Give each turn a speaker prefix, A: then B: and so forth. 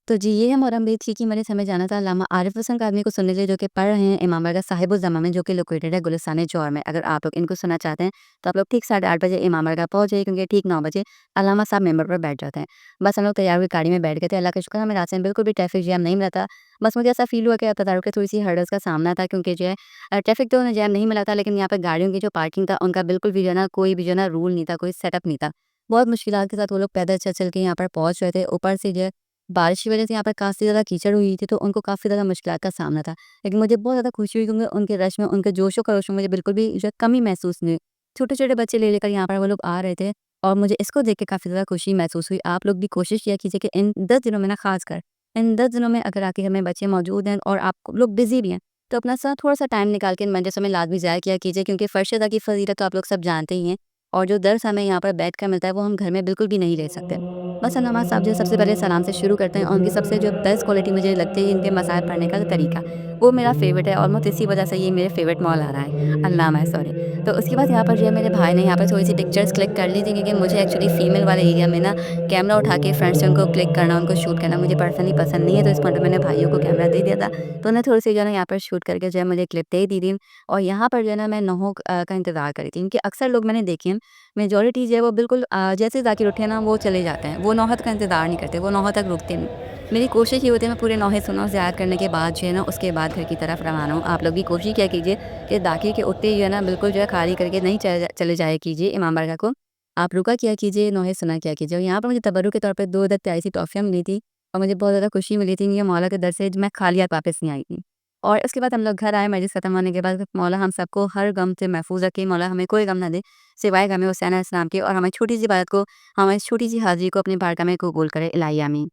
A: तो जी, ये हमारा उम्मीद थी कि मैंने समय जाना था अल्लामा आरिफ हसन काज़मी को सुनने के लिए जो कि पढ़ रहे हैं इमाम बारगाह साहिबुज़्ज़मा में जो कि लोकेटेड है गुलिस्तान चौर में। अगर आप लोग इनको सुनना चाहते हैं तो आप लोग ठीक 8:30 बजे इमाम बारगाह पहुँच जाइए क्योंकि ठीक 9 बजे अल्लामा साहब मिंबर पर बैठ जाते हैं। बस हम लोग तैयार हुए गाड़ी में बैठ गए थे। अल्लाह का शुक्र हमें रास्ते में बिल्कुल भी ट्रैफिक जैम नहीं मिला था। बस मुझे ऐसा फ़ील हुआ कि तदारुक की थोड़ी-सी हर्डल्स का सामना था क्योंकि जो है ट्रैफिक तो जैम नहीं मिला था लेकिन यहाँ पे गाड़ियों की जो पार्किंग था उनका बिल्कुल भी जो है ना कोई भी जो है ना रूल नहीं था, कोई सेटअप नहीं था। बहुत मुश्किलात के साथ वो लोग पैदल चल-चल के यहाँ पर पहुँच रहे थे। ऊपर से जो है बारिश की वजह से यहाँ पर काफ़ी ज़्यादा कीचड़ हुई थी, तो उनको काफ़ी ज़्यादा मुश्किलात का सामना था। लेकिन मुझे बहुत ज़्यादा खुशी हुई क्योंकि उनके रश में, उनके जोशो-खरोश में मुझे बिल्कुल भी जो है कमी महसूस नहीं हुई। छोटे-छोटे बच्चे ले लेकर यहाँ पर वो लोग आ रहे थे और मुझे इसको देख के काफ़ी ज़्यादा खुशी महसूस हुई। आप लोग भी कोशिश किया कीजिए कि इन 10 दिनों में ना ख़ासकर, इन 10 दिनों में अगर आपके घर में बच्चे मौजूद हैं और आप लोग बिज़ी भी हैं, तो अपना सा थोड़ा-सा टाइम निकाल के इन मजलिसों में लाज़मी ज़ाया किया कीजिए क्योंकि फ़र्श अदा की फ़ज़ीलत तो आप लोग सब जानते ही हैं और जो दर्स हमें यहाँ पर बैठकर मिलता है, वो हम घर में बिल्कुल भी नहीं ले सकते। मसलन नवाज़ साहब जो है सबसे पहले सलाम से शुरू करते हैं और उनकी सबसे जो बेस्ट क्वालिटी मुझे लगती है इनके मसाइल पढ़ने का तरीका, वो मेरा फ़ेवरेट है। ऑलमोस्ट इसी वजह से ये मेरे फ़ेवरेट मौलाना है, अल्लामा है सॉरी। तो उसके बाद यहाँ पर जो है मेरे भाई ने यहाँ पर थोड़ी-सी पिक्चर्स क्लिक कर ली थी क्योंकि मुझे एक्चुअली फ़ीमेल वाले एरिया में ना कैमरा उठा के फ्रंट से उनको क्लिक करना, उनको शूट करना मुझे पर्सनली पसंद नहीं है, तो इस पॉइंट पे मैंने भाइयों को कैमरा दे दिया था। तो उन्हें थोड़ी-सी जो है ना यहाँ पर शूट करके जो है मुझे क्लिप दे दी थी और यहाँ पर जो है ना मैं नौहों का इंतज़ार कर रही थी क्योंकि अक्सर लोग मैंने देखे हैं मेजॉरिटी जो है वो बिल्कुल जैसे ही ज़ाकिर उठे ना वो चले जाते हैं। वो नौहत का इंतज़ार नहीं करते, वो नौह तक रुकते नहीं। मेरी कोशिश ये होती है मैं पूरे नौहे सुनूँ, ज़ियारत करने के बाद जो है ना उसके बाद घर की तरफ रवाना हूँ। आप लोग भी कोशिश किया कीजिए कि दाखिल के उठते ही जो है ना बिल्कुल जो है खाली करके नहीं चले जाया कीजिए इमाम बारगाह को। आप रुका किया कीजिए, नौहे सुना किया कीजिए और यहाँ पर मुझे तबर्रुक के तौर पे 2 अदद प्यारी-सी टॉफ़ियाँ मिली थी और मुझे बहुत ज़्यादा खुशी मिली थी। ये मौला के दर से मैं खाली हाथ वापस नहीं आई थी। और उसके बाद हम लोग घर आए, मजलिस खत्म होने के बाद मौला हम सबको हर गम से महफूज़ रखे, मौला हमें कोई गम ना दे, सिवाय गम हुसैन अलैहिस्सलाम के और हमारी छोटी-सी इबादत को, हमारी छोटी-सी हाज़िरी को अपनी बारगाह में कबूल करे। इलाही आमीन।